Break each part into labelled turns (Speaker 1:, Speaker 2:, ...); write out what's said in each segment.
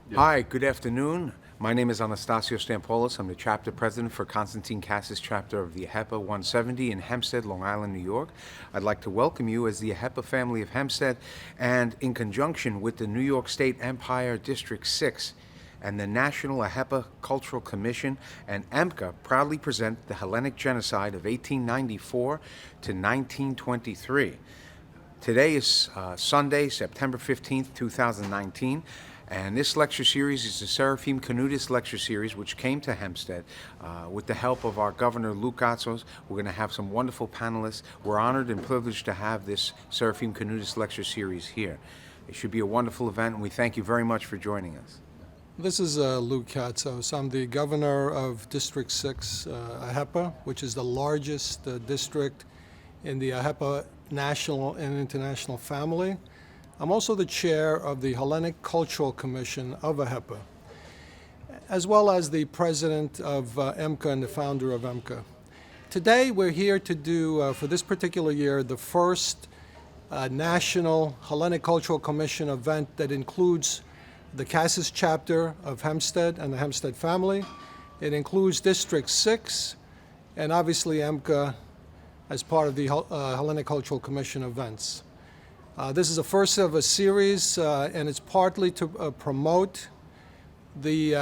Speaker 1: Yeah. Hi, good afternoon. My name is Anastasio Stampoulos. I'm the chapter president for Konstantin Katsos chapter of the AHEPA 170 in Hempstead, Long Island, New York. I'd like to welcome you as the AHEPA family of Hempstead, and in conjunction with the New York State Empire District 6 and the National AHEPA Cultural Commission and EMCA proudly present the Hellenic Genocide of 1894 to 1923. Today is Sunday, September 15th, 2019, and this lecture series is the Seraphim Canoutas lecture series, which came to Hempstead with the help of our governor, Katsos. We're going to have some wonderful panelists. We're honored and privileged to have this Seraphim Canoutas lecture series here. It should be a wonderful event, and we thank you very much for joining us.
Speaker 2: This is Katsos. I'm the governor of District 6, AHEPA, which is the largest district in the AHEPA national and international family. I'm also the chair of the Hellenic Cultural Commission of AHEPA, as well as the president of EMCA and the founder of EMCA. Today we're here to do, for this particular year, the first national Hellenic Cultural Commission event that includes the Katsos chapter of Hempstead and the Hempstead family. It includes District 6 and obviously EMCA as part of the Hellenic Cultural Commission events. This is the first of a series, and it's partly to promote the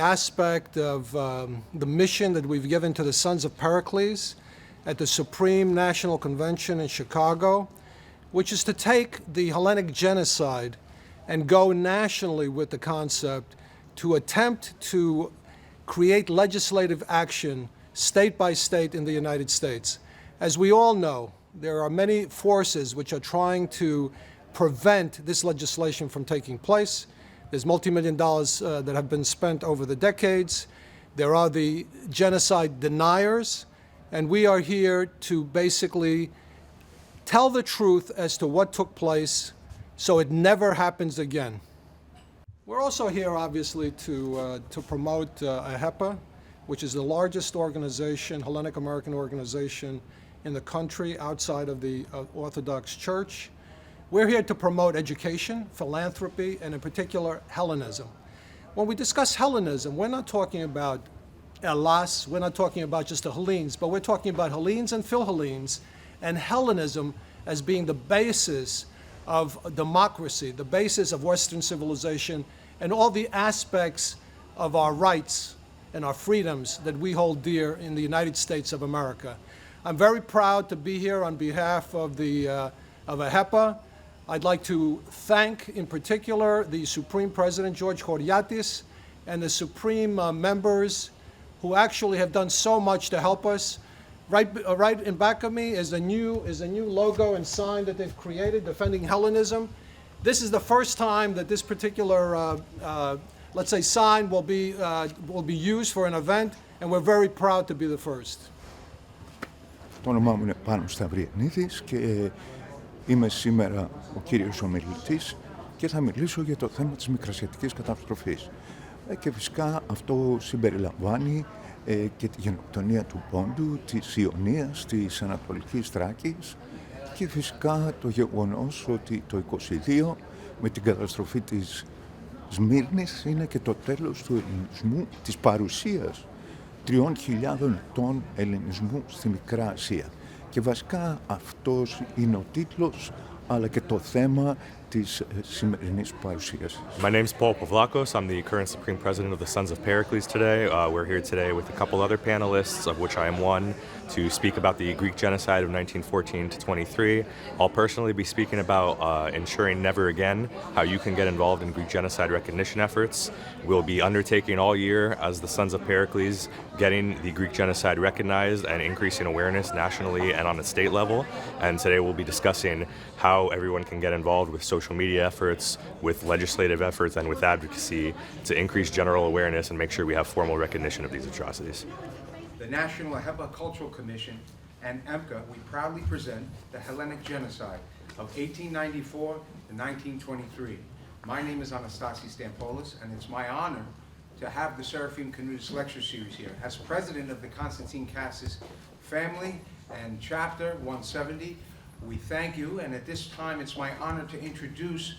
Speaker 2: aspect of the mission that we've given to the Sons of Pericles at the Supreme National Convention in Chicago, which is to take the Hellenic Genocide and go nationally with the concept to attempt to create legislative action state by state in the United States. As we all know, there are many forces which are trying to prevent this legislation from taking place. There's multi-million dollars that have been spent over the decades. There are the genocide deniers, and we are here to basically tell the truth as to what took place so it never happens again. We're also here, obviously, to promote AHEPA, which is the largest organization, Hellenic American organization in the country outside of the Orthodox Church. We're here to promote education, philanthropy, and in particular, Hellenism. When we discuss Hellenism, we're not talking about Hellas, we're not talking about just the Hellenes, but we're talking about Hellenes and Philhellenes, and Hellenism as being the basis of democracy, the basis of Western civilization, and all the aspects of our rights and our freedoms that we hold dear in the United States of America. I'm very proud to be here on behalf of AHEPA. I'd like to thank, in particular, the Supreme President, George Choriatis, and the Supreme members who actually have done so much to help us. Right in back of me is a new logo and sign that they've created, defending Hellenism. This is the first time that this particular, let's say, sign will be used for an event, and we're very proud to be the first.
Speaker 3: Το όνομά μου είναι Πάνος Stavrianides και είμαι σήμερα ο κύριος ομιλητής και θα μιλήσω για το θέμα της μικρασιατικής καταστροφής. Και φυσικά αυτό συμπεριλαμβάνει και τη γενοκτονία του Πόντου, της Ιωνίας, της Ανατολικής Θράκης και φυσικά το γεγονός ότι το 22 με την καταστροφή της Σμύρνης είναι και το τέλος του ελληνισμού, της παρουσίας 3.000 ετών ελληνισμού στη Μικρά Ασία. Και βασικά αυτός είναι ο τίτλος, αλλά και το θέμα της σημερινής παρουσίασης.
Speaker 4: My name is Pavlakos. I'm the current Supreme President of the Sons of Pericles today. We're here today with a couple other panelists, of which I am one, to speak about the Greek genocide of 1914 to 23. I'll personally be speaking about ensuring never again, how you can get involved in Greek genocide recognition efforts. We'll be undertaking all year as the Sons of Pericles, getting the Greek genocide recognized and increasing awareness nationally and on a state level. And today we'll be discussing how everyone can get involved with social media efforts, with legislative efforts, and with advocacy to increase general awareness and make sure we have formal recognition of these atrocities.
Speaker 1: The National AHEPA Cultural Commission and EMCA, we proudly present the Hellenic Genocide of 1894 to 1923. My name is Anastasio Stampoulos, and it's my honor to have the Seraphim Canoutas lecture series here. As president of the Konstantin Katsos family and chapter 170, we thank you, and at this time it's my honor to introduce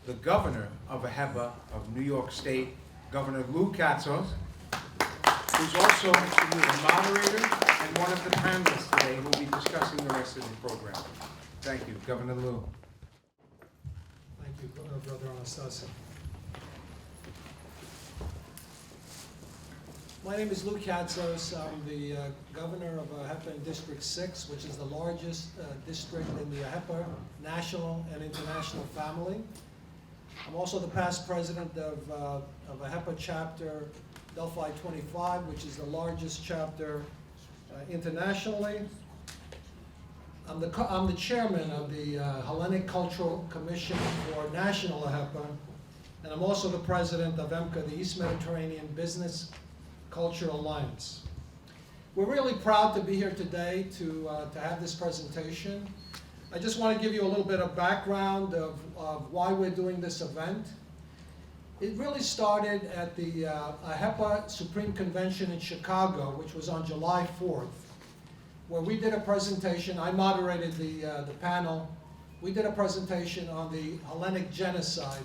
Speaker 1: the governor of AHEPA of New York State, Governor Lou Katsos, who's also the moderator and one of the panelists today who will be discussing the rest of the program. Thank you, Governor Lou.
Speaker 2: Thank you, Brother Anastasia. My name is Lou Katsos. I'm the governor of AHEPA in District 6, which is the largest district in the AHEPA national and international family. I'm also the past president of AHEPA chapter Delphi 25, which is the largest chapter internationally. I'm the chairman of the Hellenic Cultural Commission for National AHEPA, and I'm also the president of EMCA, the East Mediterranean Business Culture Alliance. We're really proud to be here today to have this presentation. I just want to give you a little bit of background of why we're doing this event. It really started at the AHEPA Supreme Convention in Chicago, which was on July 4th, where we did a presentation. I moderated the panel. We did a presentation on the Hellenic Genocide.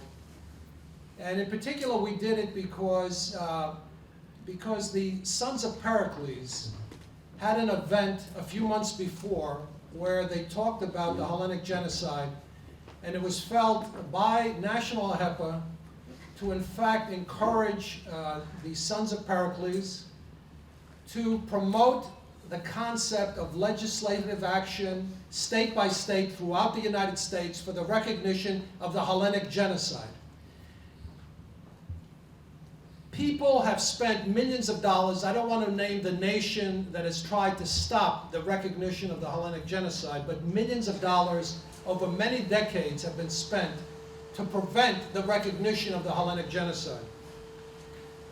Speaker 2: And in particular, we did it because the Sons of Pericles had an event a few months before where they talked about the Hellenic Genocide, and it was felt by National AHEPA to in fact encourage the Sons of Pericles to promote the concept of legislative action state by state throughout the United States for the recognition of the Hellenic Genocide. People have spent millions of dollars. I don't want to name the nation that has tried to stop the recognition of the Hellenic Genocide, but millions of dollars over many decades have been spent to prevent the recognition of the Hellenic Genocide.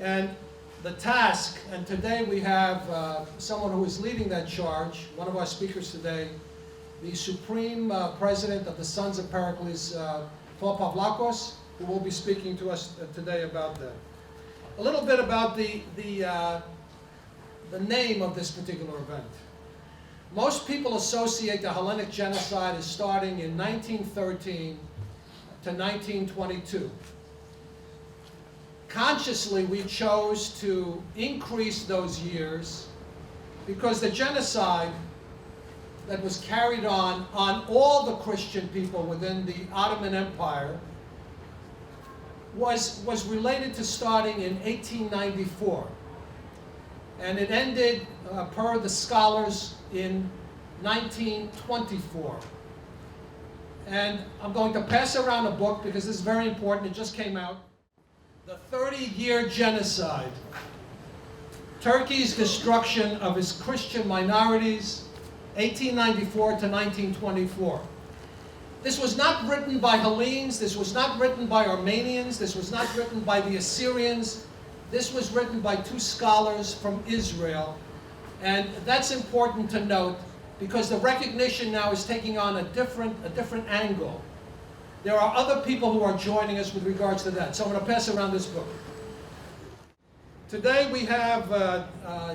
Speaker 2: And the task, and today we have someone who is leading that charge, one of our speakers today, the Supreme President of the Sons of Pericles, Pavlakos, who will be speaking to us today about that. A little bit about the name of this particular event. Most people associate the Hellenic Genocide as starting in 1913 to 1922. Consciously, we chose to increase those years because the genocide that was carried on all the Christian people within the Ottoman Empire was related to starting in 1894. And it ended, per the scholars, in 1924. And I'm going to pass around a book because this is very important. It just came out. The 30-Year Genocide. Turkey's destruction of its Christian minorities, 1894 to 1924. This was not written by Hellenes, this was not written by Armenians, this was not written by the Assyrians. This was written by two scholars from Israel. And that's important to note because the recognition now is taking on a different angle. There are other people who are joining us with regards to that. So I'm going to pass around this book. Today we have,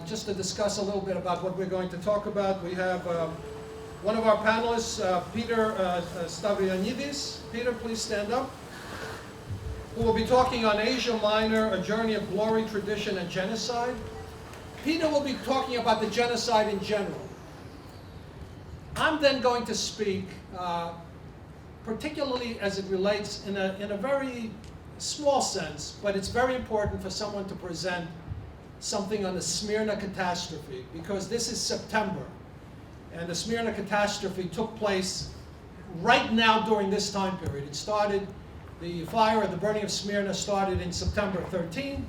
Speaker 2: just to discuss a little bit about what we're going to talk about, we have one of our panelists, Peter Stavrianides. Peter, please stand up. Who will be talking on Asia Minor, a journey of glory, tradition, and genocide. Peter will be talking about the genocide in general. I'm then going to speak, particularly as it relates in a very small sense, but it's very important for someone to present something on the Smyrna catastrophe, because this is September. And the Smyrna catastrophe took place right now during this time period. It started, the fire of the burning of Smyrna started in September 13.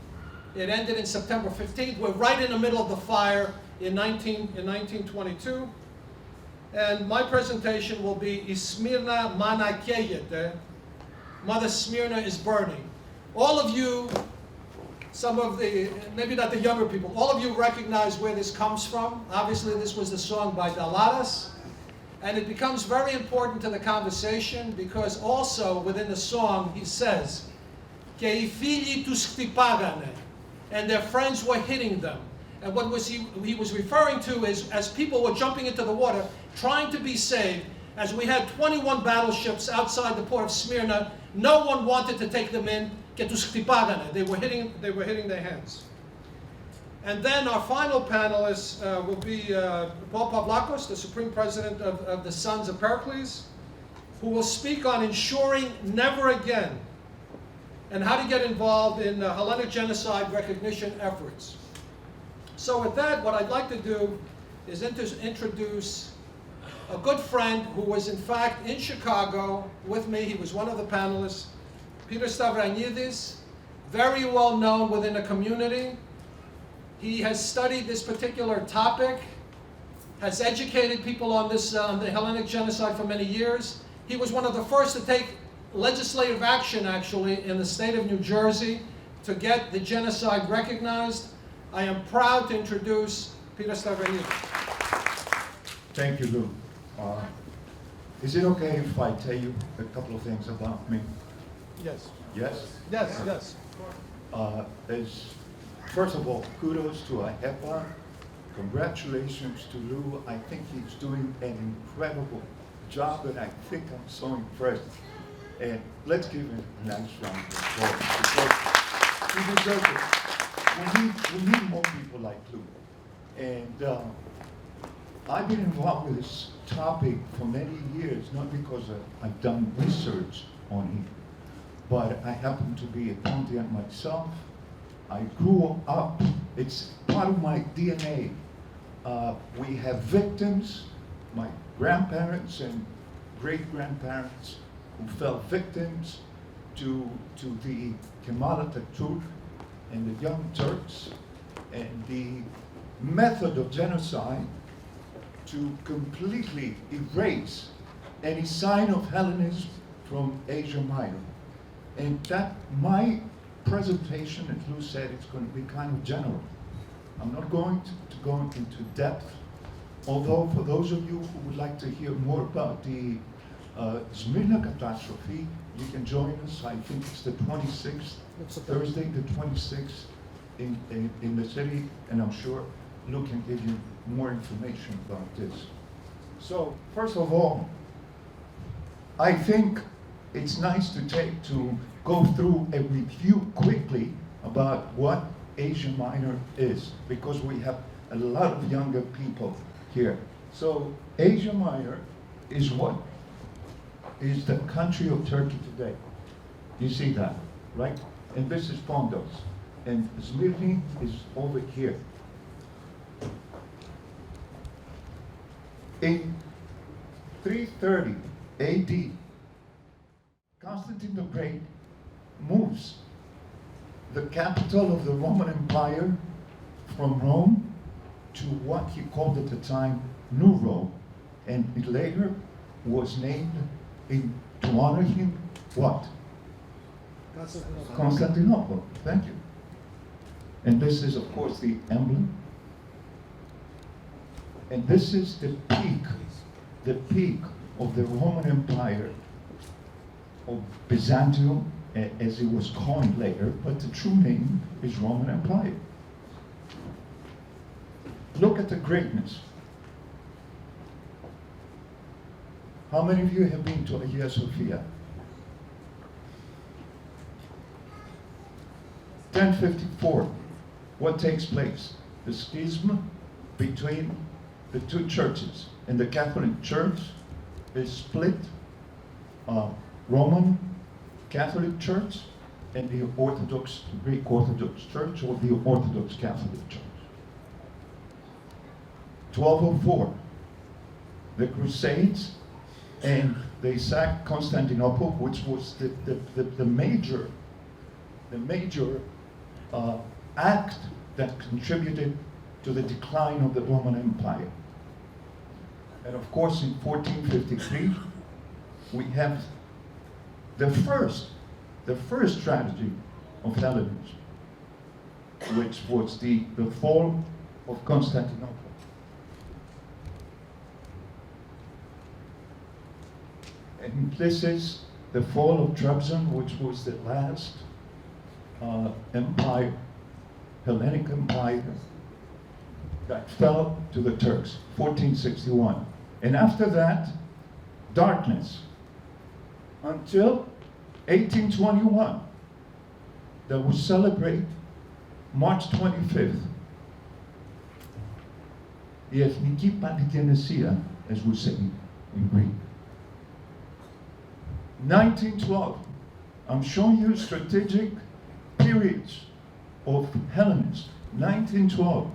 Speaker 2: It ended in September 15th. We're right in the middle of the fire in 1922. And my presentation will be Smyrna Mana Keyete. Mother Smyrna is burning. All of you, some of the, maybe not the younger people, all of you recognize where this comes from. Obviously, this was the song by Dalaras. And it becomes very important to the conversation because also within the song he says, "Και οι φίλοι τους χτυπάγανε," and their friends were hitting them. And what was he was referring to is as people were jumping into the water, trying to be saved, as we had 21 battleships outside the port of Smyrna. No one wanted to take them in. Και τους χτυπάγανε. They were hitting their hands. And then our final panelist will be Pavlakos, the Supreme President of the Sons of Pericles, who will speak on ensuring never again and how to get involved in Hellenic Genocide recognition efforts. So with that, what I'd like to do is introduce a good friend who was in fact in Chicago with me. He was one of the panelists, Peter Stavrianides, very well known within the community. He has studied this particular topic, has educated people on this, the Hellenic Genocide for many years. He was one of the first to take legislative action, actually, in the state of New Jersey to get the genocide recognized. I am proud to introduce Peter Stavrianides.
Speaker 3: Thank you, Lou. Is it okay if I tell you a couple of things about me?
Speaker 2: Yes.
Speaker 3: Yes?
Speaker 2: Yes.
Speaker 3: First of all, kudos to AHEPA. Congratulations to Lou. I think he's doing an incredible job, and I think I'm so impressed. And let's give him a nice round of applause, because he deserves it. We need more people like Lou. And I've been involved with this topic for many years, not because I've done research on it, but I happen to be a Pontiac myself. I grew up, it's part of my DNA. We have victims, my grandparents and great-grandparents who fell victims to the Kemal Atatürk and the Young Turks, and the method of genocide to completely erase any sign of Hellenism from Asia Minor. And that, my presentation, as Lou said, it's going to be kind of general. I'm not going to go into depth, although for those of you who would like to hear more about the Smyrna catastrophe, you can join us. I think it's the 26th, Thursday the 26th in the city, and I'm sure Lou can give you more information about this. So, first of all, I think it's nice to go through a review quickly about what Asia Minor is, because we have a lot of younger people here. So Asia Minor is what is the country of Turkey today. You see that, right? And this is Pondos. And Smyrna is over here. In 330 AD, Constantine the Great moves the capital of the Roman Empire from Rome to what he called at the time New Rome, and it later was named to honor him what? Constantinople. Thank you. And this is, of course, the emblem. And this is the peak of the Roman Empire of Byzantium, as it was coined later, but the true name is Roman Empire. Look at the greatness. How many of you have been to Hagia Sophia? 1054. What takes place? The schism between the two churches. And the Catholic Church is split, Roman Catholic Church and the Orthodox, Greek Orthodox Church, or the Orthodox Catholic Church. 1204, the Crusades, and they sacked Constantinople, which was the major act that contributed to the decline of the Roman Empire. And of course, in 1453, we have the first tragedy of Hellenism, which was the fall of Constantinople. And this is the fall of Trabzon, which was the last empire, Hellenic Empire, that fell to the Turks, 1461. And after that, darkness until 1821, that we celebrate March 25th, η εθνική πανηγενεσία, as we say in Greek. 1912, I'm showing you strategic periods of Hellenists. 1912,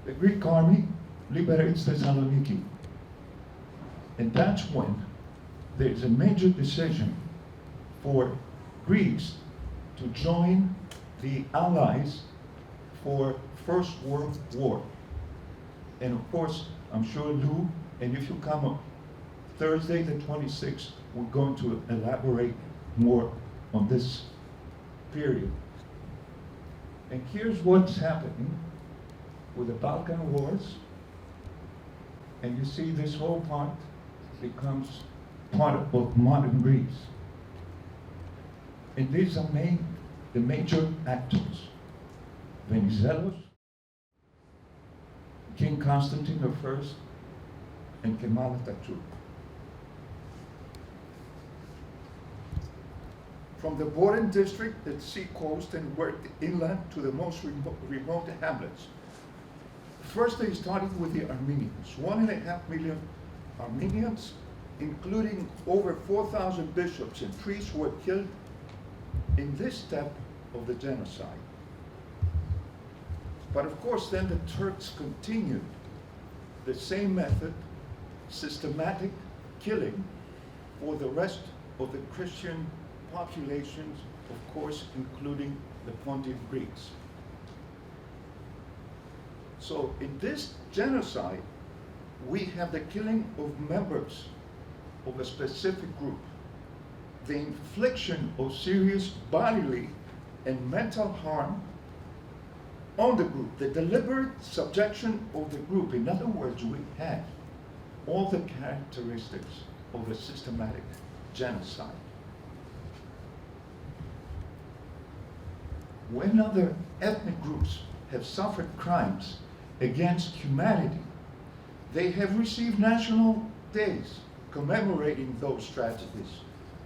Speaker 3: the Greek army liberates Thessaloniki. And that's when there's a major decision for Greeks to join the Allies for First World War. And of course, I'm sure Lou, and if you come up Thursday the 26th, we're going to elaborate more on this period. And here's what's happening with the Balkan Wars. And you see this whole part becomes part of modern Greece. And these are the major actors. Venizelos, King Constantine I, and Kemal Atatürk. From the Boran district at sea coast and worked inland to the most remote hamlets. First they started with the Armenians. 1.5 million Armenians, including over 4,000 bishops and priests, were killed in this step of the genocide. But of course then the Turks continued the same method, systematic killing for the rest of the Christian populations, of course including the Pontic Greeks. So in this genocide, we have the killing of members of a specific group, the infliction of serious bodily and mental harm on the group, the deliberate subjection of the group. In other words, we had all the characteristics of a systematic genocide. When other ethnic groups have suffered crimes against humanity, they have received national days commemorating those tragedies,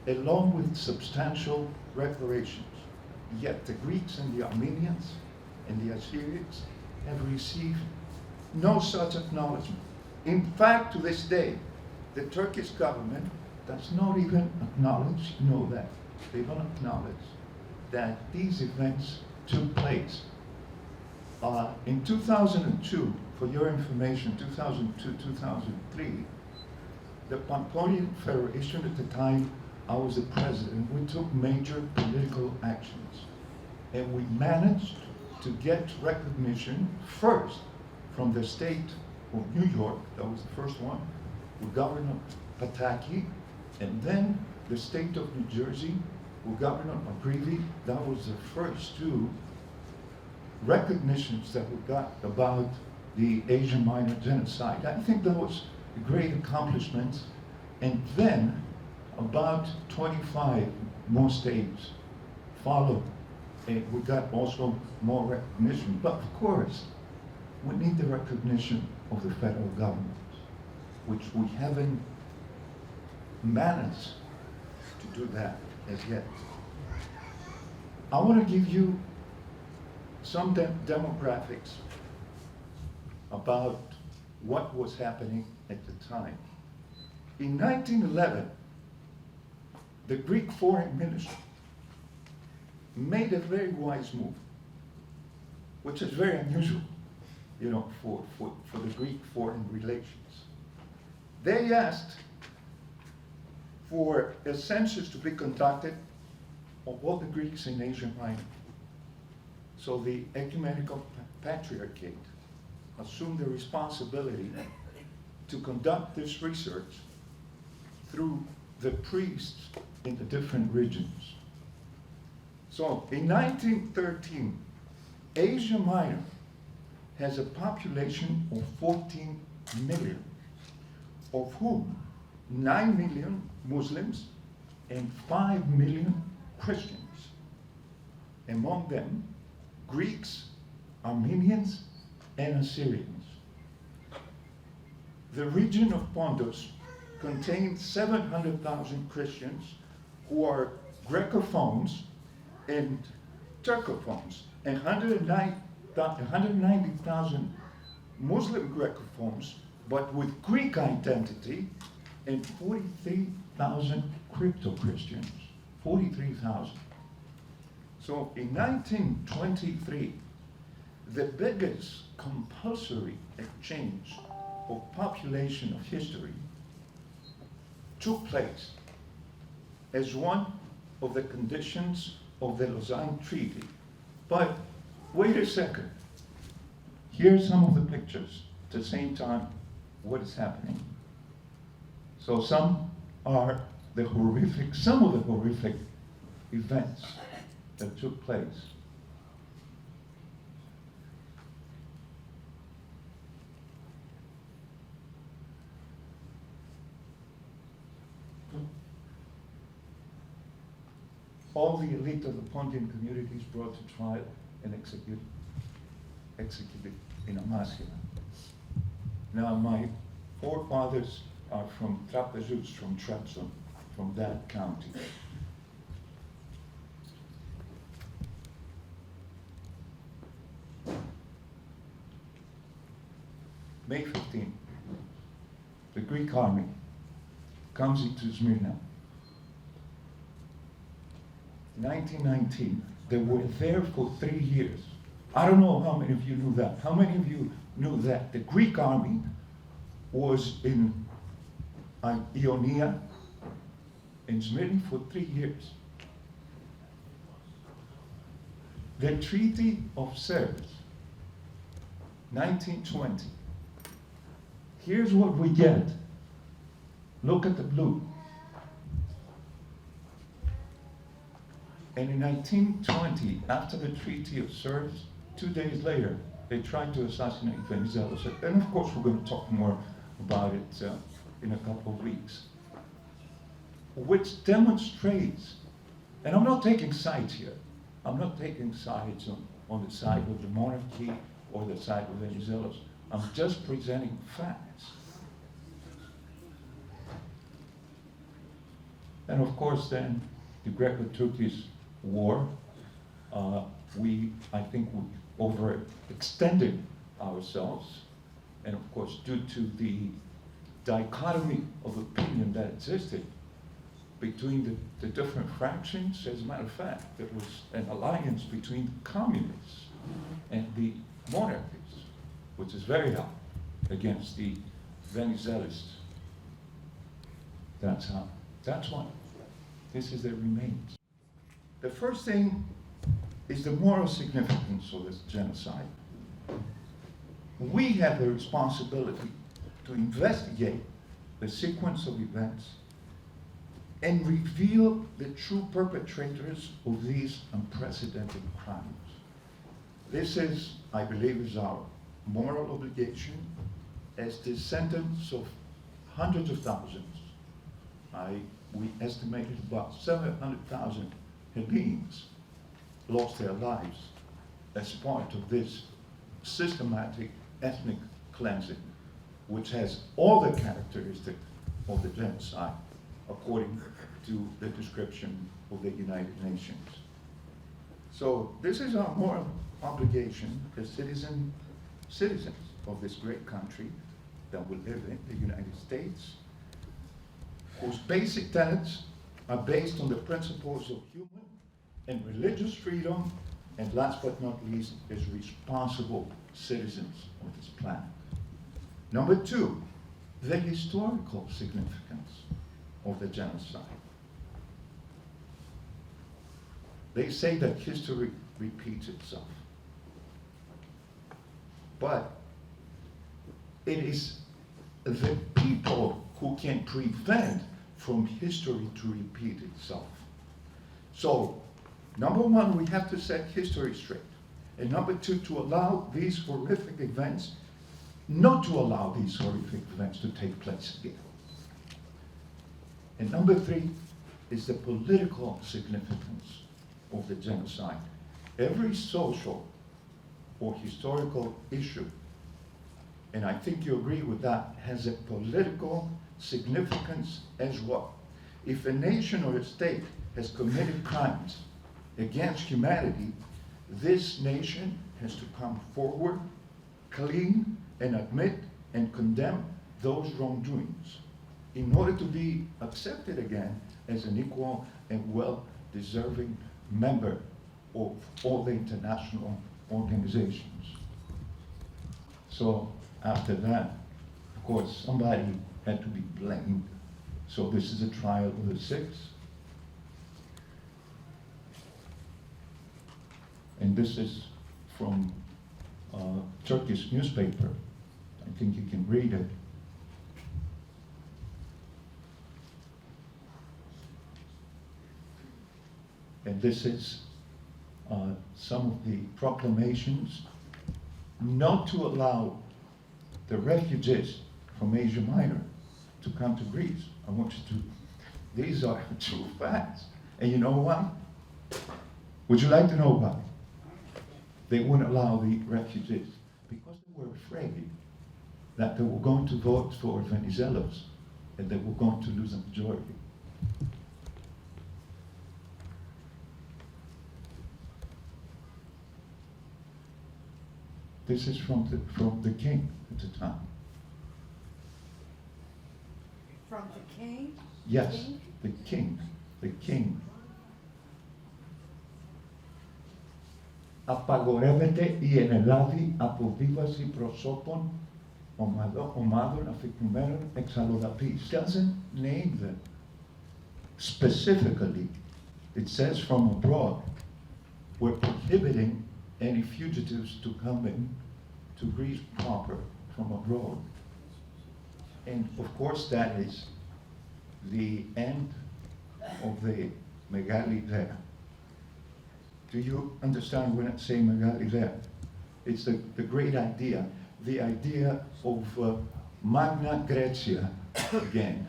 Speaker 3: along with substantial reparations. Yet the Greeks and the Armenians and the Assyrians have received no such acknowledgement. In fact, to this day, the Turkish government does not even acknowledge, that, they don't acknowledge that these events took place. In 2002, for your information, 2002-2003, the Pamponian Federation, at the time I was the president, we took major political actions. And we managed to get recognition first from the state of New York, that was the first one, with Governor Pataki, and then the state of New Jersey, with Governor McGreevey. That was the first two recognitions that we got about the Asia Minor genocide. I think that was a great accomplishment. And then about 25 more states followed. And we got also more recognition. But of course, we need the recognition of the federal government, which we haven't managed to do that as yet. I want to give you some demographics about what was happening at the time. In 1911, the Greek Foreign Ministry made a very wise move, which is very unusual, for the Greek foreign relations. They asked for a census to be conducted of all the Greeks in Asia Minor. So the Ecumenical Patriarchate assumed the responsibility to conduct this research through the priests in the different regions. So in 1913, Asia Minor has a population of 14 million, of whom 9 million Muslims and 5 million Christians. Among them, Greeks, Armenians, and Assyrians. the region of Pontus contained 700,000 Christians who are Grecophones and Turcophones, and 190,000 Muslim Grecophones, but with Greek identity, and 43,000 crypto-Christians, 43,000. So in 1923, the biggest compulsory exchange of population of history took place as one of the conditions of the Lausanne Treaty. But wait a second. Here's some of the pictures at the same time what is happening. So some are some of the horrific events that took place. All the elite of the Pontian communities brought to trial and executed in Amasya. Now, my forefathers are from Trapezus, from Trabzon, from that county. May 15, the Greek army comes into Smyrna. 1919, they were there for 3 years. I don't know how many of you knew that. How many of you knew that the Greek army was in Ionia, in Smyrna for 3 years? The Treaty of Sevres, 1920. Here's what we get. Look at the blue. And in 1920, after the Treaty of Sevres, 2 days later, they tried to assassinate Venizelos. And of course, we're going to talk more about it in a couple of weeks. Which demonstrates, and I'm not taking sides here. I'm not taking sides on the side of the monarchy or the side of Venizelos. I'm just presenting facts. And of course, then, the Greco-Turkish war, I think we overextended ourselves, and of course, due to the dichotomy of opinion that existed between the different fractions. As a matter of fact, there was an alliance between the communists and the monarchists, which is very hard against the Venizelists. That's why this is the remains. The first thing is the moral significance of this genocide. We have the responsibility to investigate the sequence of events and reveal the true perpetrators of these unprecedented crimes. This is, I believe, is our moral obligation as descendants of hundreds of thousands. We estimated about 700,000 Hellenes lost their lives as part of this systematic ethnic cleansing, which has all the characteristics of the genocide, according to the description of the United Nations. So this is our moral obligation as citizens of this great country that we live in, the United States, whose basic tenets are based on the principles of human and religious freedom, and last but not least, as responsible citizens of this planet. Number two, the historical significance of the genocide. They say that history repeats itself. But it is the people who can prevent from history to repeat itself. So, number one, we have to set history straight. And number two, to allow these horrific events, not to allow these horrific events to take place again. And number three is the political significance of the genocide. Every social or historical issue and I think you agree with that, has a political significance as well. If a nation or a state has committed crimes against humanity, this nation has to come forward, clean, and admit and condemn those wrongdoings in order to be accepted again as an equal and well-deserving member of all the international organizations. So after that, of course, somebody had to be blamed. So this is a trial of the six. And this is from a Turkish newspaper. I think you can read it. And this is some of the proclamations not to allow the refugees from Asia Minor to come to Greece. I want you to, these are true facts. And you know what? Would you like to know why? They wouldn't allow the refugees because they were afraid that they were going to vote for Venizelos and they were going to lose a majority. This is from the king at the time.
Speaker 5: From the king?
Speaker 3: Yes,
Speaker 5: King?
Speaker 3: the king, the king. Απαγορεύεται η ενελάβη αποβίβαση προσώπων ομάδων αφικνουμένων εξαλλοδαπής. Doesn't name them specifically. It says from abroad. We're prohibiting any fugitives to come in to Greece proper from abroad. And of course that is the end of the Megali Ιδέα. Do you understand when I say Megali Ιδέα? It's the great idea, the idea of Magna Graecia again,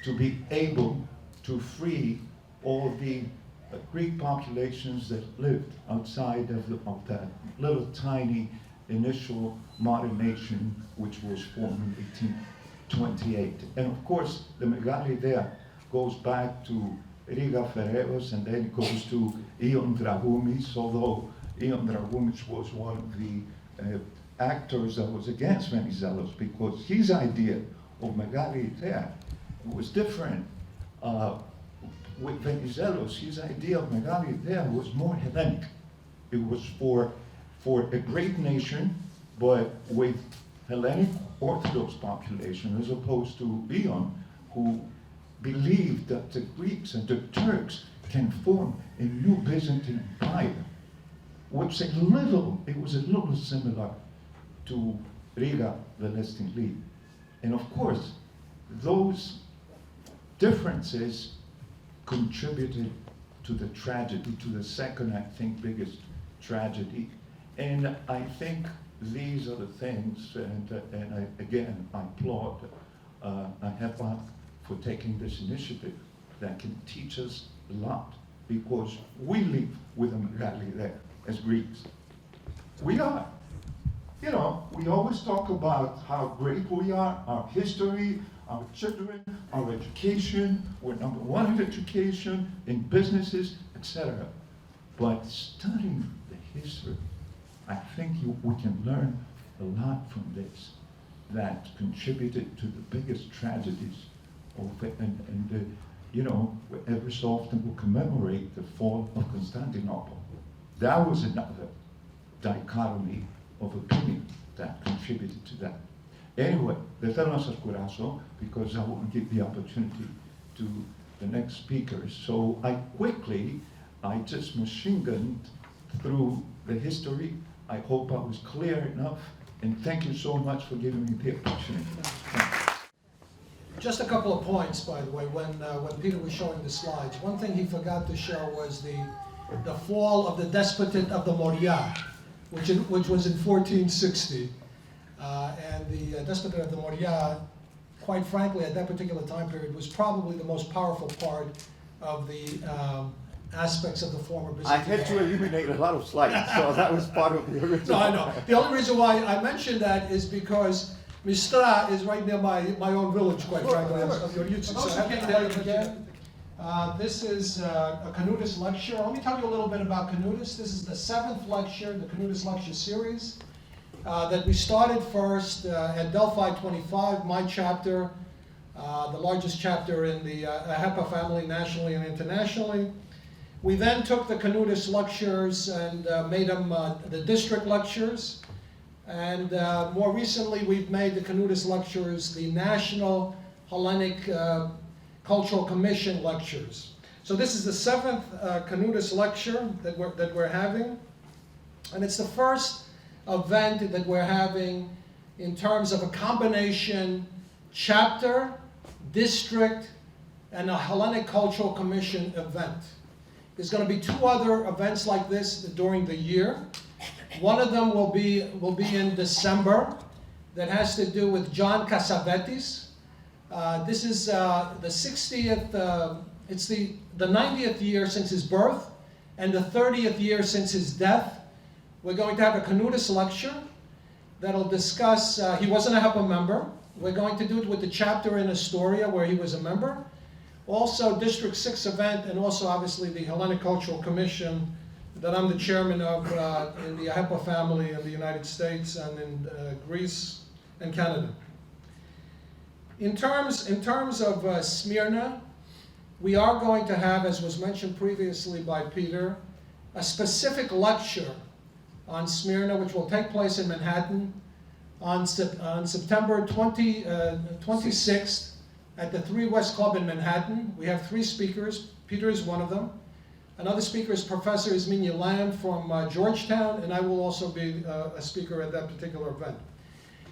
Speaker 3: to be able to free all the Greek populations that lived outside of that little tiny initial modern nation which was formed in 1828. And of course, the Megali Ιδέα goes back to Riga Ferreros and then it goes to Ion Dragoumis, although Ion Dragoumis was one of the actors that was against Venizelos because his idea of Megali Ιδέα was different. With Venizelos, his idea of Megali Ιδέα was more Hellenic. It was for a great nation, but with Hellenic Orthodox population, as opposed to Ion, who believed that the Greeks and the Turks can form a new Byzantine empire, which it was a little similar to Riga Velestin League. And of course, those differences contributed to the tragedy, to the second, I think, biggest tragedy. And I think these are the things, and again, I applaud AHEPA for taking this initiative that can teach us a lot, because we live with a Megali Ιδέα as Greeks. We are. You know, we always talk about how great we are, our history, our children, our education, we're number one in education, in businesses, etc. But studying the history, I think we can learn a lot from this that contributed to the biggest tragedies of it. And you know, every so often we'll commemorate the fall of Constantinople. That was another dichotomy of opinion that contributed to that. Anyway, δεν θέλω να σας κουράσω because I want to give the opportunity to the next speakers. So I just machine-gunned through the history. I hope I was clear enough, and thank you so much for giving me the opportunity.
Speaker 2: Just a couple of points, by the way, when Peter was showing the slides. One thing he forgot to show was the fall of the Despotate of the Moria, which was in 1460. And the Despotate of the Moria, quite frankly, at that particular time period, was probably the most powerful part of the aspects of the former
Speaker 3: I
Speaker 2: Byzantine
Speaker 3: had to
Speaker 2: Empire.
Speaker 3: eliminate a lot of slides, so that was part of the original.
Speaker 2: No, I know. The only reason why I mentioned that is because Mistra is right near my own village, quite frankly, of your youth. So I have to tell you again. This is a Canoutas lecture. Let me tell you a little bit about Canoutas. This is the 7th lecture, the Canoutas lecture series, that we started first at Delphi 25, my chapter, the largest chapter in the AHEPA family nationally and internationally. We then took the Canoutas lectures and made them the district lectures. And more recently, we've made the Canoutas lectures the National Hellenic Cultural Commission lectures. So this is the 7th Canoutas lecture that we're having. And it's the first event that we're having in terms of a combination chapter, district, and a Hellenic Cultural Commission event. There's going to be 2 other events like this during the year. One of them will be in December that has to do with John Cassavetes. This is the 60th, it's the 90th year since his birth and the 30th year since his death. We're going to have a Canoutas lecture that'll discuss, he wasn't a AHEPA member. We're going to do it with the chapter in Astoria where he was a member. Also District 6 event, and also obviously the Hellenic Cultural Commission that I'm the chairman of in the AHEPA family in the United States and in Greece and Canada. In terms of Smyrna, we are going to have, as was mentioned previously by Peter, a specific lecture on Smyrna, which will take place in Manhattan on September 26th at the 3 West Club in Manhattan. We have 3 speakers. Peter is one of them. Another speaker is Professor Isminia Lamb from Georgetown, and I will also be a speaker at that particular event.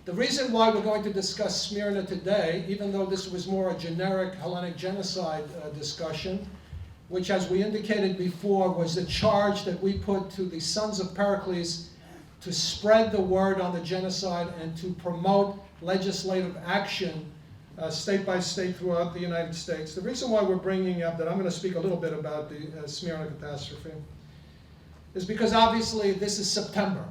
Speaker 2: The reason why we're going to discuss Smyrna today, even though this was more a generic Hellenic genocide discussion, which, as we indicated before, was the charge that we put to the sons of Pericles to spread the word on the genocide and to promote legislative action state by state throughout the United States. The reason why we're bringing up that I'm going to speak a little bit about the Smyrna catastrophe is because obviously this is September.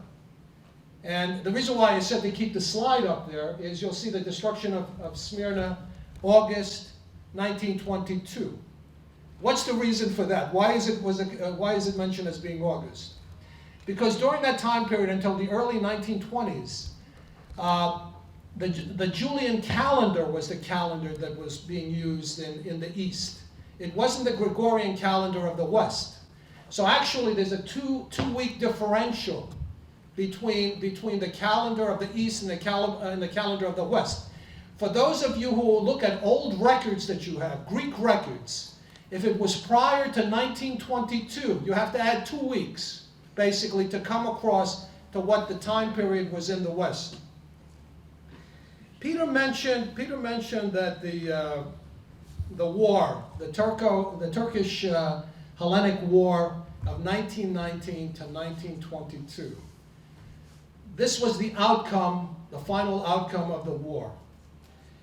Speaker 2: And the reason why I said to keep the slide up there is you'll see the destruction of Smyrna, August 1922. What's the reason for that? Why is it mentioned as being August? Because during that time period until the early 1920s, the Julian calendar was the calendar that was being used in the East. It wasn't the Gregorian calendar of the West. So actually there's a two-week differential between the calendar of the East and the calendar of the West. For those of you who will look at old records that you have, Greek records, if it was prior to 1922, you have to add 2 weeks, basically, to come across to what the time period was in the West. Peter mentioned that the war, the Turkish Hellenic War of 1919 to 1922. This was the outcome, the final outcome of the war,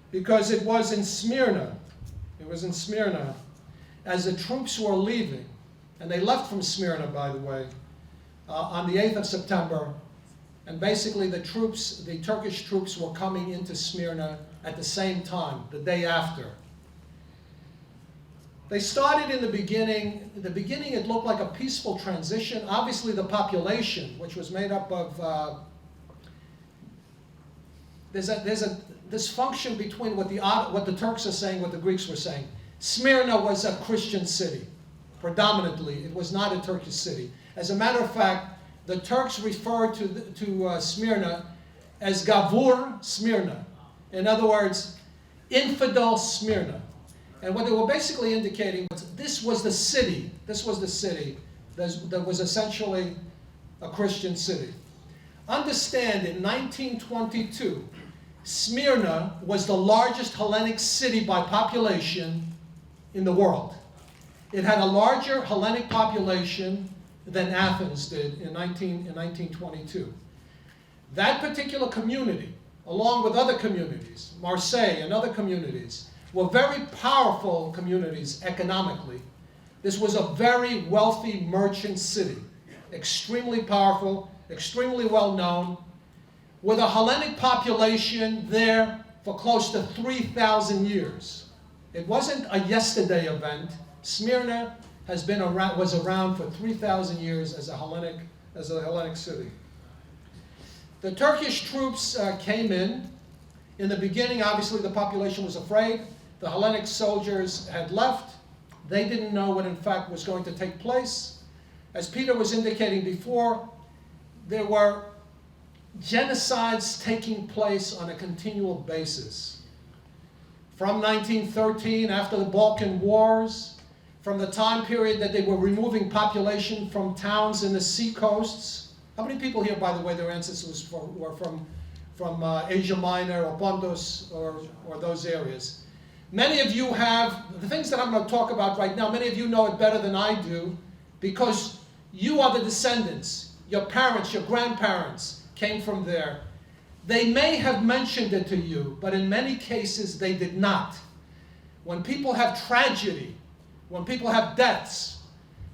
Speaker 2: because it was in Smyrna. It was in Smyrna, as the troops were leaving, and they left from Smyrna, by the way, on the 8th of September. And basically the Turkish troops were coming into Smyrna at the same time, the day after. They started in the beginning. In the beginning it looked like a peaceful transition. Obviously the population, which was made up of, there's a dysfunction between what the Turks are saying, what the Greeks were saying. Smyrna was a Christian city, predominantly. It was not a Turkish city. As a matter of fact, the Turks refer to Smyrna as Gavur Smyrna. In other words, infidel Smyrna. And what they were basically indicating was this was the city that was essentially a Christian city. Understand, in 1922, Smyrna was the largest Hellenic city by population in the world. It had a larger Hellenic population than Athens did in 1922. That particular community, along with other communities, Marseille and other communities, were very powerful communities economically, This was a very wealthy merchant city, extremely powerful, extremely well known, with a Hellenic population there for close to 3,000 years. It wasn't a yesterday event. Smyrna was around for 3,000 years as a Hellenic city. The Turkish troops came in. In the beginning, obviously, the population was afraid. The Hellenic soldiers had left. They didn't know what, in fact, was going to take place. As Peter was indicating before, there were genocides taking place on a continual basis. From 1913, after the Balkan Wars, from the time period that they were removing population from towns in the seacoasts. How many people here, by the way, their ancestors were from Asia Minor or Pontus or those areas? Many of you have, the things that I'm going to talk about right now, many of you know it better than I do because you are the descendants. Your parents, your grandparents came from there. They may have mentioned it to you, but in many cases they did not. When people have tragedy, when people have deaths,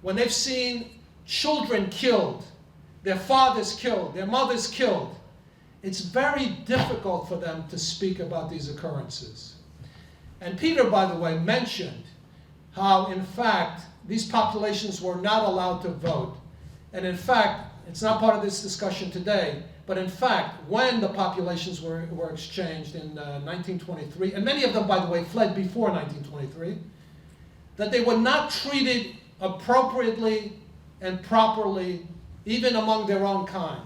Speaker 2: when they've seen children killed, their fathers killed, their mothers killed, it's very difficult for them to speak about these occurrences. And Peter, by the way, mentioned how, in fact, these populations were not allowed to vote. And in fact, it's not part of this discussion today, but in fact, when the populations were exchanged in 1923, and many of them, by the way, fled before 1923, that they were not treated appropriately and properly, even among their own kind.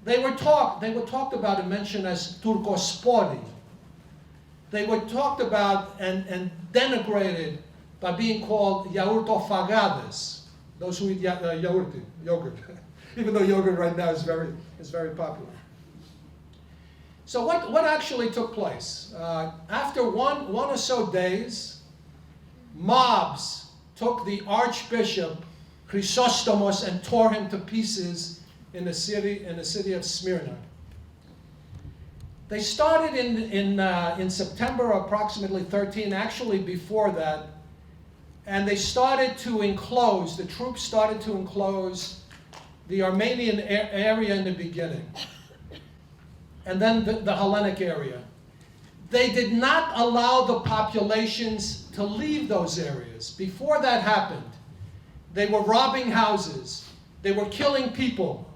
Speaker 2: They were talked about and mentioned as Turkospori. They were talked about and denigrated by being called yaourtofagades, those who eat yogurt, even though yogurt right now is very popular. So what actually took place? After one or so days, mobs took the Archbishop Chrysostomos and tore him to pieces in the city of Smyrna. They started in September approximately 13, actually before that, and they started to enclose, the troops started to enclose the Armenian area in the beginning, and then the Hellenic area. They did not allow the populations to leave those areas. Before that happened, they were robbing houses, they were killing people,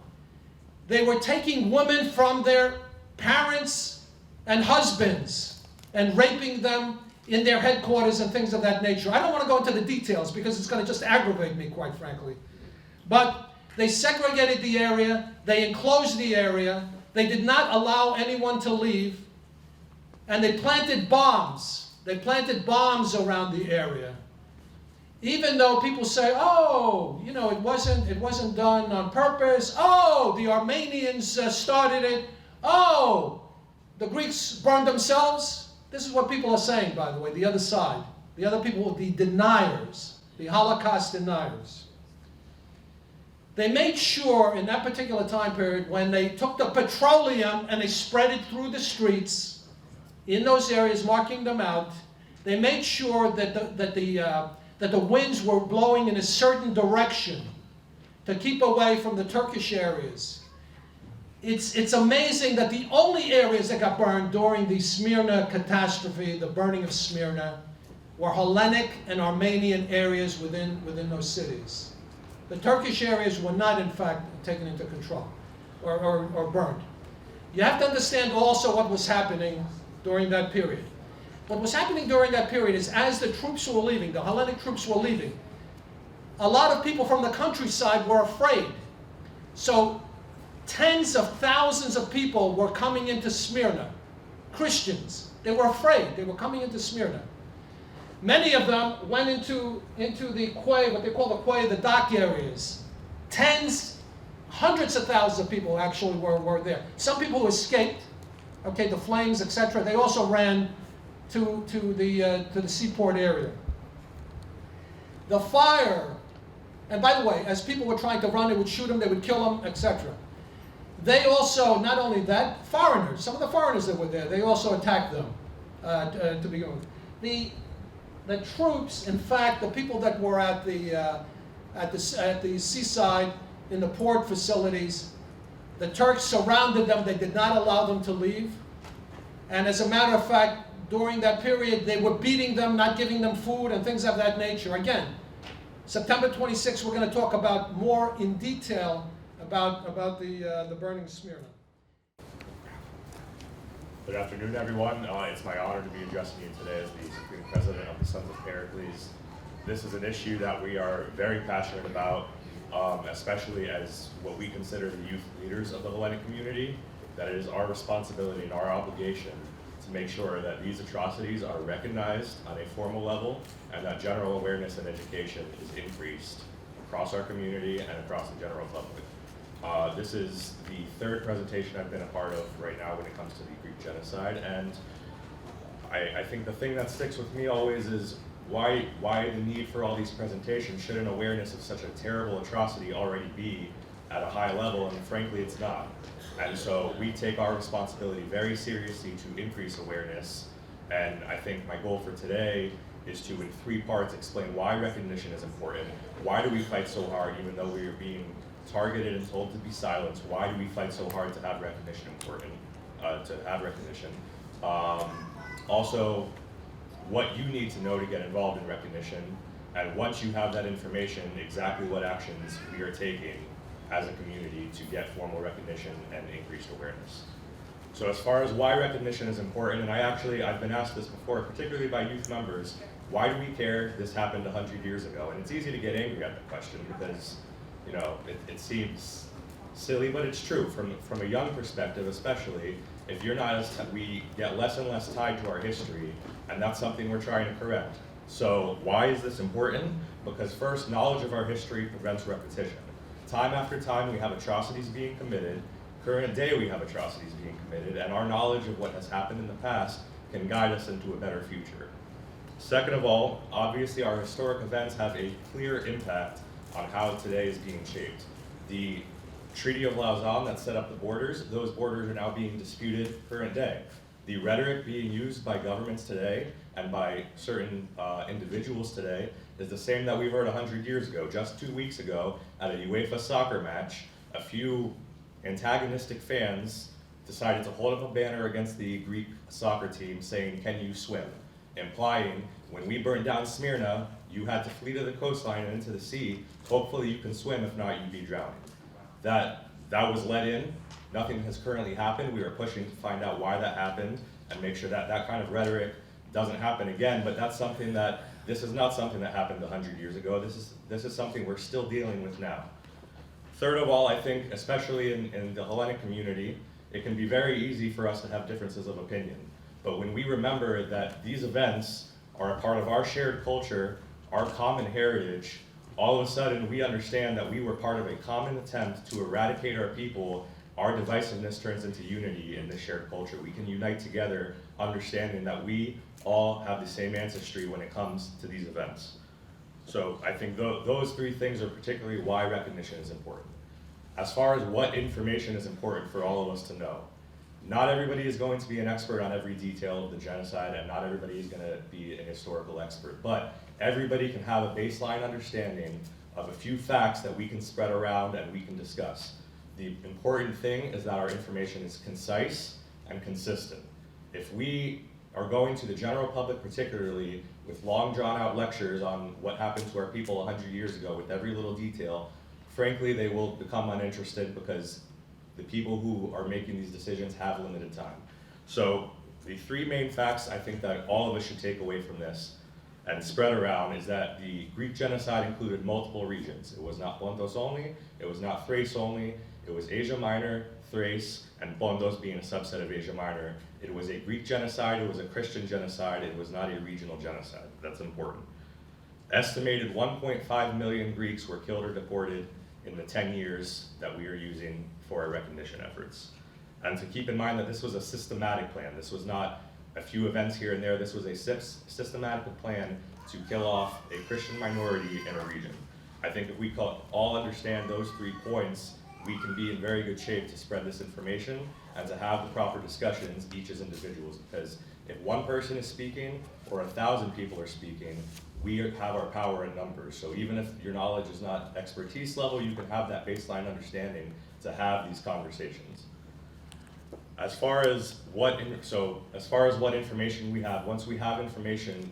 Speaker 2: they were taking women from their parents and husbands and raping them in their headquarters and things of that nature. I don't want to go into the details because it's going to just aggravate me, quite frankly. But they segregated the area, they enclosed the area, they did not allow anyone to leave, and they planted bombs. They planted bombs around the area. Even though people say, oh, you know, it wasn't done on purpose. Oh, the Armenians started it. Oh, the Greeks burned themselves. This is what people are saying, by the way, the other side. The other people, the deniers, the Holocaust deniers. They made sure in that particular time period when they took the petroleum and they spread it through the streets in those areas, marking them out, they made sure that the winds were blowing in a certain direction to keep away from the Turkish areas. It's amazing that the only areas that got burned during the Smyrna catastrophe, the burning of Smyrna, were Hellenic and Armenian areas within those cities. The Turkish areas were not, in fact, taken into control or burned. You have to understand also what was happening during that period. What was happening during that period is as the troops were leaving, the Hellenic troops were leaving, a lot of people from the countryside were afraid. So tens of thousands of people were coming into Smyrna, Christians. They were afraid. They were coming into Smyrna. Many of them went into the quay, what they call the quay, the dock areas. Hundreds of thousands of people actually were there. Some people escaped, okay, the flames, etc. They also ran to the seaport area. The fire, and by the way, as people were trying to run, they would shoot them, they would kill them, etc. They also, not only that, foreigners, some of the foreigners that were there, they also attacked them to begin with. The the troops, in fact, the people that were at the seaside in the port facilities, the Turks surrounded them. They did not allow them to leave. And as a matter of fact, during that period, they were beating them, not giving them food and things of that nature. Again, September 26th, we're going to talk about more in detail about the burning of Smyrna.
Speaker 4: Good afternoon, everyone. It's my honor to be addressing you today as the Supreme President of the Sons of Pericles. This is an issue that we are very passionate about, especially as what we consider the youth leaders of the Hellenic community, that it is our responsibility and our obligation to make sure that these atrocities are recognized on a formal level and that general awareness and education is increased across our community and across the general public. This is the third presentation I've been a part of right now when it comes to the Greek genocide, and I think the thing that sticks with me always is why the need for all these presentations? Should an awareness of such a terrible atrocity already be at a high level? And frankly, it's not. And so we take our responsibility very seriously to increase awareness, and I think my goal for today is to, in 3 parts, explain why recognition is important. Why do we fight so hard even though we are being targeted and told to be silenced? Why do we fight so hard to have recognition Also, what you need to know to get involved in recognition, and once you have that information, exactly what actions we are taking as a community to get formal recognition and increased awareness. So as far as why recognition is important, and I've been asked this before, particularly by youth members, why do we care this happened 100 years ago? And it's easy to get angry at the question because, you know, it seems silly, but it's true. From a young perspective, especially, if you're not we get less and less tied to our history, and that's something we're trying to correct. So why is this important? Because first, knowledge of our history prevents repetition. Time after time, we have atrocities being committed. Current day, we have atrocities being committed, and our knowledge of what has happened in the past can guide us into a better future. Second of all, obviously, our historic events have a clear impact on how today is being shaped. The Treaty of Lausanne that set up the borders, those borders are now being disputed current day. The rhetoric being used by governments today and by certain individuals today is the same that we heard 100 years ago. Just 2 weeks ago, at a UEFA soccer match, a few antagonistic fans decided to hold up a banner against the Greek soccer team saying, "Can you swim?" Implying, when we burned down Smyrna, you had to flee to the coastline and into the sea. Hopefully you can swim, if not, you'd be drowning. That was let in. Nothing has currently happened. We are pushing to find out why that happened and make sure that that kind of rhetoric doesn't happen again, but this is not something that happened 100 years ago. This is something we're still dealing with now. Third of all, I think, especially in the Hellenic community, it can be very easy for us to have differences of opinion. But when we remember that these events are a part of our shared culture, our common heritage, all of a sudden we understand that we were part of a common attempt to eradicate our people. Our divisiveness turns into unity in this shared culture. We can unite together, understanding that we all have the same ancestry when it comes to these events. So I think those 3 things are particularly why recognition is important. As far as what information is important for all of us to know, not everybody is going to be an expert on every detail of the genocide, and not everybody is going to be a historical expert, but everybody can have a baseline understanding of a few facts that we can spread around and we can discuss. The important thing is that our information is concise and consistent. If we are going to the general public particularly with long drawn out lectures on what happened to our people 100 years ago with every little detail, frankly they will become uninterested because the people who are making these decisions have limited time. So the 3 main facts I think that all of us should take away from this and spread around is that the Greek genocide included multiple regions. It was not Pontos only, it was not Thrace only, it was Asia Minor, Thrace, and Pontos being a subset of Asia Minor. It was a Greek genocide, it was a Christian genocide, it was not a regional genocide. That's important. Estimated 1.5 million Greeks were killed or deported in the 10 years that we are using for our recognition efforts. And to keep in mind that this was a systematic plan. This was not a few events here and there. This was a systematic plan to kill off a Christian minority in a region. I think if we all understand those 3 points, we can be in very good shape to spread this information and to have the proper discussions, each as individuals, because If one person is speaking or 1,000 people are speaking, we have our power in numbers. So even if your knowledge is not expertise level, you can have that baseline understanding to have these conversations. As far as what information we have, once we have information,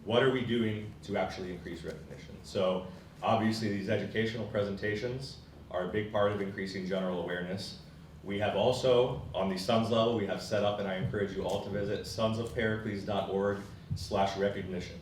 Speaker 4: what are we doing to actually increase recognition? So obviously these educational presentations are a big part of increasing general awareness. We have also, on the SONS level, we have set up, and I encourage you all to visit, sonsofpericles.org/recognition.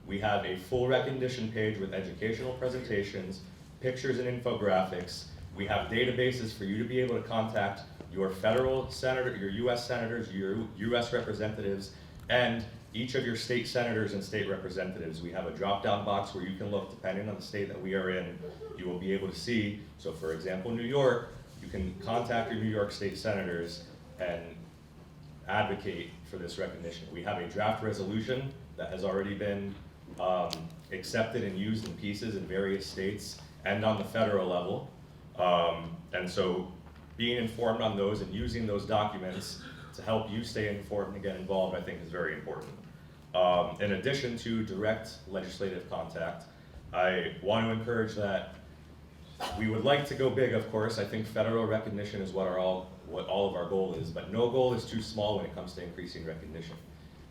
Speaker 4: We have a full recognition page with educational presentations, pictures and infographics. We have databases for you to be able to contact your federal senator, your US senators, your US representatives, and each of your state senators and state representatives. We have a drop-down box where you can look, depending on the state that we are in, you will be able to see. So for example, New York, you can contact your New York state senators and advocate for this recognition. We have a draft resolution that has already been accepted and used in pieces in various states and on the federal level. And so being informed on those and using those documents to help you stay informed and get involved, I think is very important. In addition to direct legislative contact, I want to encourage that we would like to go big, of course. I think federal recognition is what all of our goal is, but no goal is too small when it comes to increasing recognition.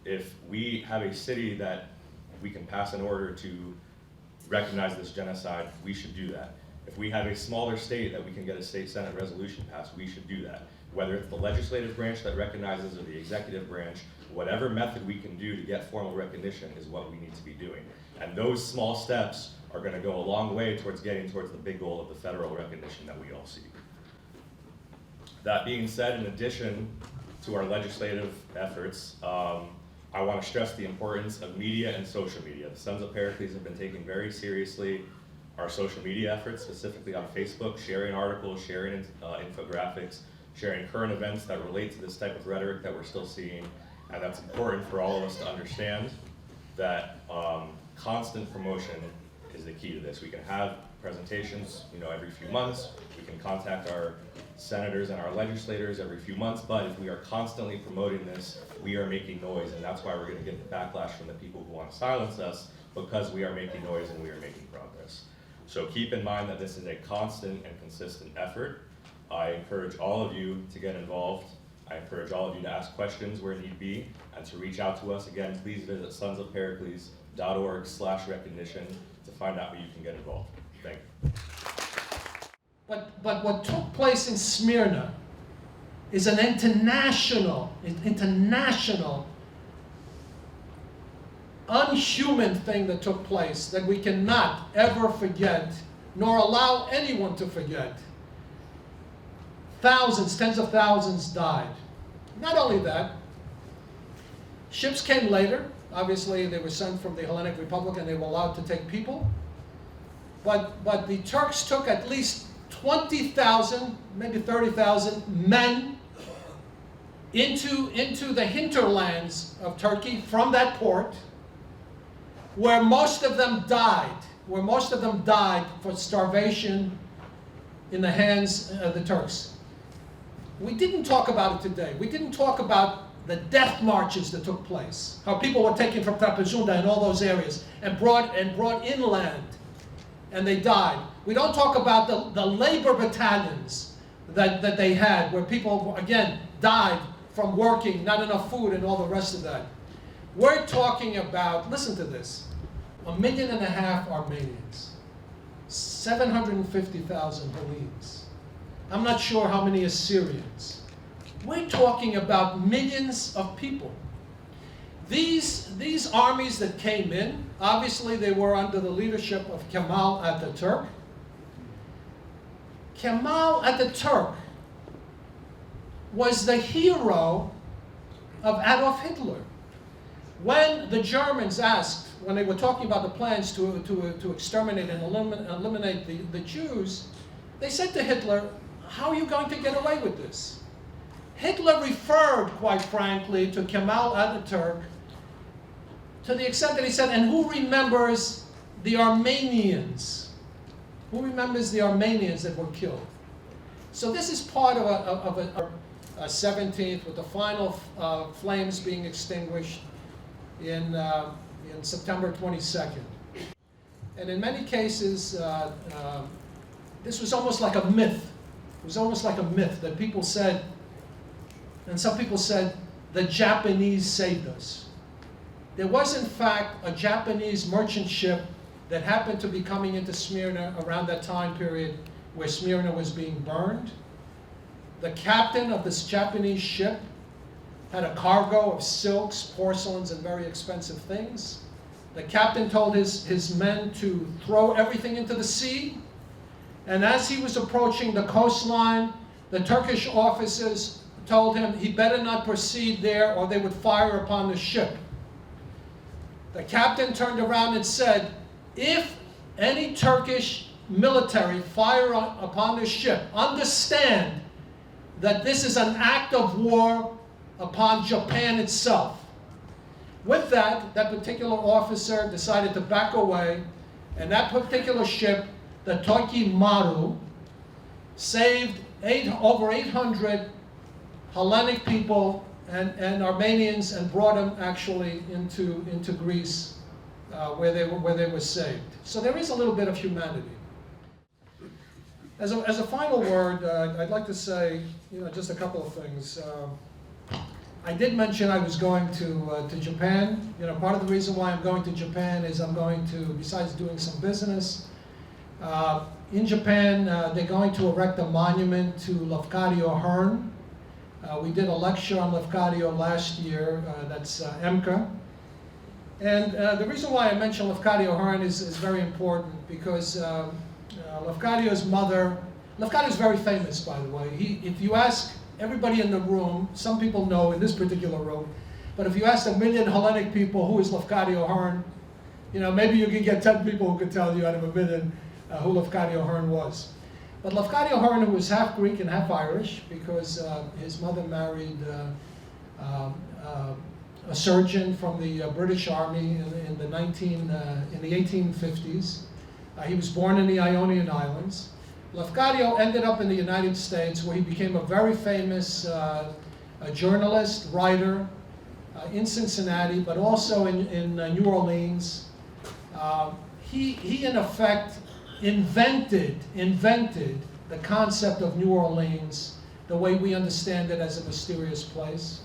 Speaker 4: If we have a city that we can pass an order to recognize this genocide, we should do that. If we have a smaller state that we can get a state senate resolution passed, we should do that. Whether it's the legislative branch that recognizes or the executive branch, whatever method we can do to get formal recognition is what we need to be doing. And those small steps are going to go a long way towards getting towards the big goal of the federal recognition that we all seek. That being said, in addition to our legislative efforts, I want to stress the importance of media and social media. The Sons of Pericles have been taking very seriously our social media efforts, specifically on Facebook, sharing articles, sharing infographics, sharing current events that relate to this type of rhetoric that we're still seeing. And that's important for all of us to understand that constant promotion is the key to this. We can have presentations, every few months. We can contact our senators and our legislators every few months, but if we are constantly promoting this, we are making noise, and that's why we're going to get the backlash from the people who want to silence us, because we are making noise and we are making progress. So keep in mind that this is a constant and consistent effort. I encourage all of you to get involved. I encourage all of you to ask questions where need be and to reach out to us. Again, please visit sonsofpericles.org/recognition to find out how you can get involved. Thank you.
Speaker 6: But what took place in Smyrna is an international, unhuman thing that took place that we cannot ever forget, nor allow anyone to forget. Thousands, tens of thousands died. Not only that, ships came later. Obviously, they were sent from the Hellenic Republic and they were allowed to take people. But the Turks took at least 20,000, maybe 30,000 men into the hinterlands of Turkey from that port, where most of them died, for starvation in the hands of the Turks. We didn't talk about it today. We didn't talk about the death marches that took place, how people were taken from Trapezunda and all those areas and brought inland, and they died. We don't talk about the labor battalions that they had, where people, again, died from working, not enough food, and all the rest of that. We're talking about, listen to this, 1.5 million Armenians, 750,000 Hellenes. I'm not sure how many Assyrians. We're talking about millions of people. These armies that came in, obviously they were under the leadership of Kemal Atatürk. Kemal Atatürk was the hero of Adolf Hitler. When the Germans asked, when they were talking about the plans to exterminate and eliminate the Jews, they said to Hitler, how are you going to get away with this? Hitler referred, quite frankly, to Kemal Atatürk to the extent that he said, and who remembers the Armenians? Who remembers the Armenians that were killed? So this is part of 17th, with the final flames being extinguished in September 22nd. And in many cases, this was almost like a myth. It was almost like a myth that people said, and some people said, the Japanese saved us. There was, in fact, a Japanese merchant ship that happened to be coming into Smyrna around that time period where Smyrna was being burned. The captain of this Japanese ship had a cargo of silks, porcelains, and very expensive things. The captain told his men to throw everything into the sea. And as he was approaching the coastline, the Turkish officers told him he better not proceed there or they would fire upon the ship. The captain turned around and said, if any Turkish military fire upon the ship, understand that this is an act of war upon Japan itself. With that particular officer decided to back away, and that particular ship, the Toki Maru, saved over 800 Hellenic people and Armenians and brought them actually into Greece where they were saved. So there is a little bit of humanity. As a final word, I'd like to say, just a couple of things. I did mention I was going to Japan. Part of the reason why I'm going to Japan is I'm going to, besides doing some business, in Japan they're going to erect a monument to Lafcadio Hearn. We did a lecture on Lafcadio last year, that's EMCA. And the reason why I mention Lafcadio Hearn is very important because Lafcadio's mother, Lafcadio's very famous, by the way. If you ask everybody in the room, some people know in this particular room, but if you ask 1 million Hellenic people who is Lafcadio Hearn, maybe you can get 10 people who could tell you out of 1 million who Lafcadio Hearn was. But Lafcadio Hearn, who was half Greek and half Irish, because his mother married a surgeon from the British Army in the 1850s. He was born in the Ionian Islands. Lafcadio ended up in the United States, where he became a very famous journalist, writer in Cincinnati, but also in New Orleans. He in effect invented the concept of New Orleans the way we understand it as a mysterious place.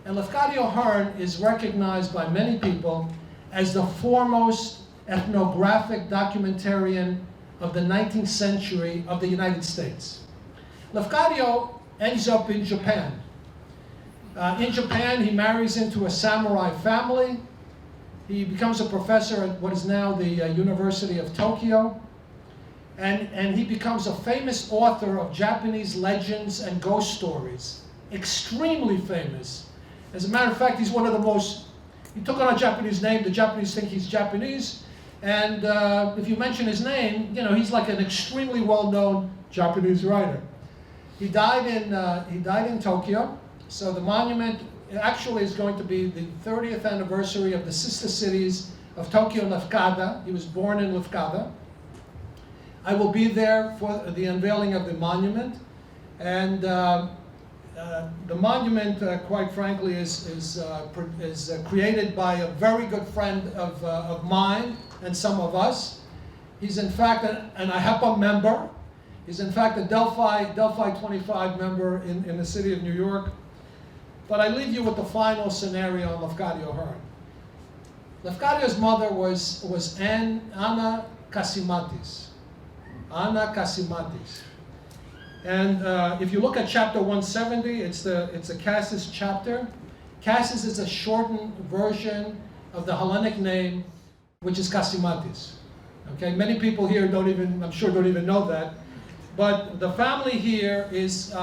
Speaker 6: And Lafcadio Hearn is recognized by many people as the foremost ethnographic documentarian of the 19th century of the United States. Lafcadio ends up in Japan. In Japan, he marries into a samurai family. He becomes a professor at what is now the University of Tokyo. And he becomes a famous author of Japanese legends and ghost stories. Extremely famous. As a matter of fact, he's one of the most, he took on a Japanese name, the Japanese think he's Japanese, and if you mention his name, he's like an extremely well-known Japanese writer. He died in Tokyo, so the monument actually is going to be the 30th anniversary of the sister cities of Tokyo and Lefkada. He was born in Lefkada. I will be there for the unveiling of the monument, and the monument, quite frankly, is created by a very good friend of mine and some of us. He's in fact an AHEPA member. He's in fact a Delphi 25 member in the city of New York. But I leave you with the final scenario on Lafcadio Hearn. Lafcadio's mother was Anna Kasimatis. Anna Kasimatis. And if you look at chapter 170, it's a Katsos chapter. Katsos is a shortened version of the Hellenic name, which is Kasimatis. Okay, many people here I'm sure don't even know that. But the family here is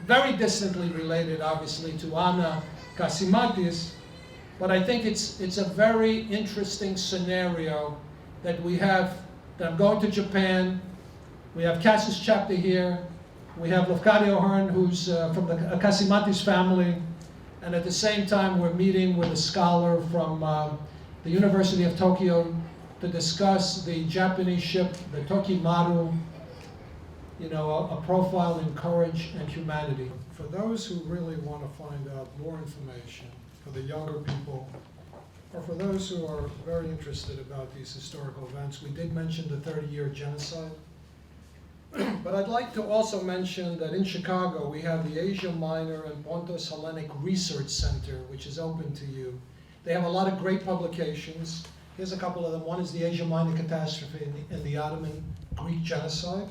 Speaker 6: very distantly related, obviously, to Anna Kasimatis. But I think it's a very interesting scenario that we have, that I'm going to Japan. We have Katsos chapter here. We have Lafcadio Hearn, who's from the Kasimatis family. And at the same time, we're meeting with a scholar from the University of Tokyo to discuss the Japanese ship, the Toki Maru, a profile in courage and humanity.
Speaker 2: For those who really want to find out more information, for the younger people, or for those who are very interested about these historical events, we did mention the 30-year genocide. But I'd like to also mention that in Chicago we have the Asia Minor and Pontus Hellenic Research Center, which is open to you. They have a lot of great publications. Here's a couple of them. One is the Asia Minor catastrophe and the Ottoman Greek genocide.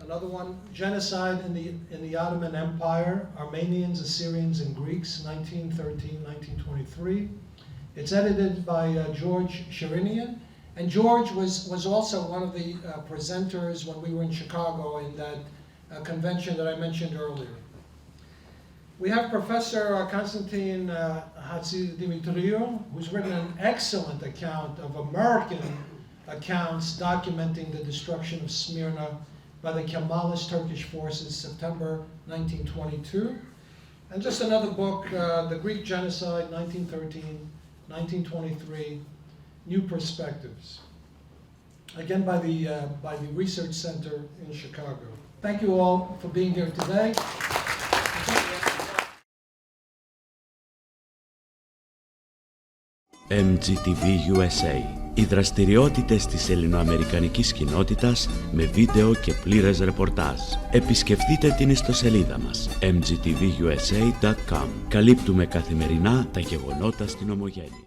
Speaker 2: Another one, genocide in the Ottoman Empire, Armenians, Assyrians, and Greeks, 1913-1923. It's edited by George Sherinian. And George was also one of the presenters when we were in Chicago in that convention that I mentioned earlier. We have Professor Konstantin Hatzidimitriou, who's written an excellent account of American accounts documenting the destruction of Smyrna by the Kemalist Turkish forces, September 1922. And just another book, The Greek Genocide, 1913-1923, New Perspectives. Again, by the Research Center in Chicago. Thank you all for being here today.
Speaker 7: MGTV USA. Οι δραστηριότητες της ελληνοαμερικανικής κοινότητας με βίντεο και πλήρες ρεπορτάζ. Επισκεφτείτε την ιστοσελίδα μας mgtvusa.com. Καλύπτουμε καθημερινά τα γεγονότα στην Ομογένεια.